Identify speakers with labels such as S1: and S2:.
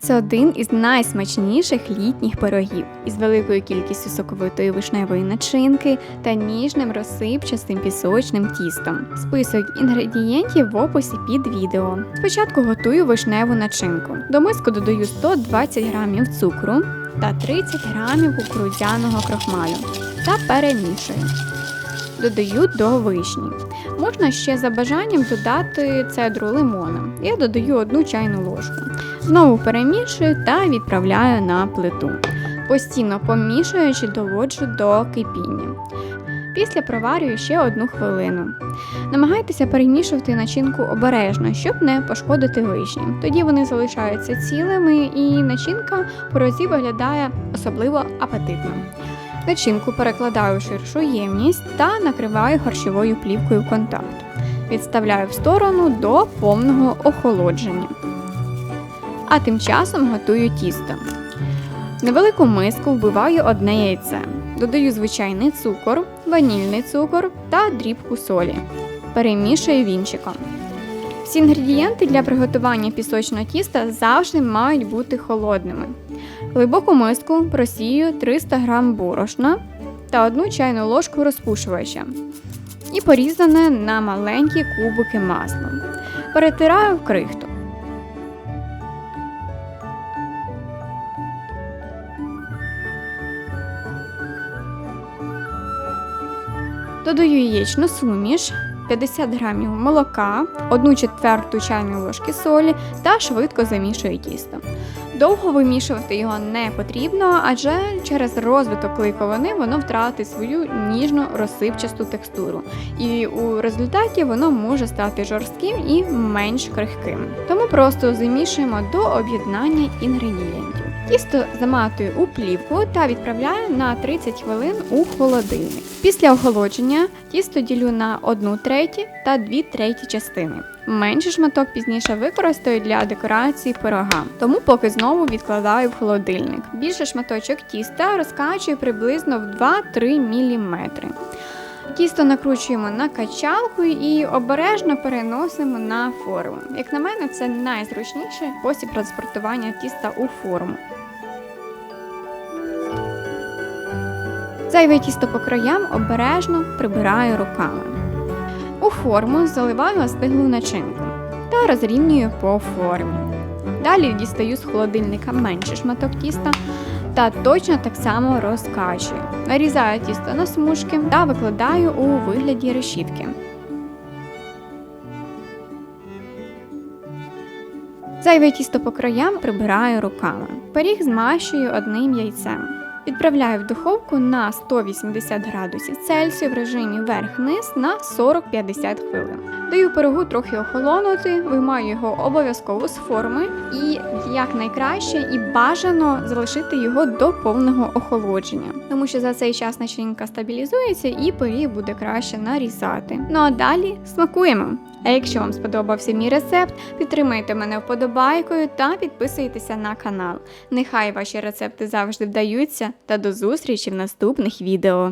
S1: Це один із найсмачніших літніх пирогів із великою кількістю соковитої вишневої начинки та ніжним розсипчастим пісочним тістом. Список інгредієнтів в описі під відео. Спочатку готую вишневу начинку. До миску додаю 120 г цукру та 30 г кукурудзяного крохмалю та перемішую. Додаю до вишні. Можна ще за бажанням додати цедру лимона. Я додаю 1 чайну ложку. Знову перемішую та відправляю на плиту. Постійно помішуючи, доводжу до кипіння. Після проварюю ще 1 хвилину. Намагайтеся перемішувати начинку обережно, щоб не пошкодити вишні. Тоді вони залишаються цілими і начинка в пирозі виглядає особливо апетитно. Начинку перекладаю у ширшу ємність та накриваю харчовою плівкою в контакт. Відставляю в сторону до повного охолодження. А тим часом готую тісто. В невелику миску вбиваю 1 яйце. Додаю звичайний цукор, ванільний цукор та дрібку солі. Перемішую вінчиком. Всі інгредієнти для приготування пісочного тіста завжди мають бути холодними. В глибоку миску просію 300 г борошна та 1 чайну ложку розпушувача і порізане на маленькі кубики масла. Перетираю в крихту. Додаю яєчну суміш, 50 г молока, 1/4 чайної ложки солі та швидко замішую тісто. Довго вимішувати його не потрібно, адже через розвиток клейковини воно втратить свою ніжну розсипчасту текстуру. І у результаті воно може стати жорстким і менш крихким. Тому просто замішуємо до об'єднання інгредієнтів. Тісто заматую у плівку та відправляю на 30 хвилин у холодильник. Після охолодження тісто ділю на 1/3 та 2/3 частини. Менший шматок пізніше використаю для декорації пирога, тому поки знову відкладаю в холодильник. Більший шматочок тіста розкачую приблизно в 2-3 мм. Тісто накручуємо на качалку і обережно переносимо на форму. Як на мене, це найзручніший спосіб транспортування тіста у форму. Зайве тісто по краям обережно прибираю руками. У форму заливаю остиглу начинку та розрівнюю по формі. Далі дістаю з холодильника менший шматок тіста та точно так само розкачую. Нарізаю тісто на смужки та викладаю у вигляді решітки. Зайве тісто по краям прибираю руками. Пиріг змащую 1 яйцем. Відправляю в духовку на 180 градусів Цельсію в режимі верх-низ на 40-50 хвилин. Даю пирогу трохи охолонути, виймаю його обов'язково з форми і якнайкраще і бажано залишити його до повного охолодження, тому що за цей час начинка стабілізується і пиріг буде краще нарізати. Ну а далі смакуємо! А якщо вам сподобався мій рецепт, підтримайте мене вподобайкою та підписуйтеся на канал. Нехай ваші рецепти завжди вдаються та до зустрічі в наступних відео!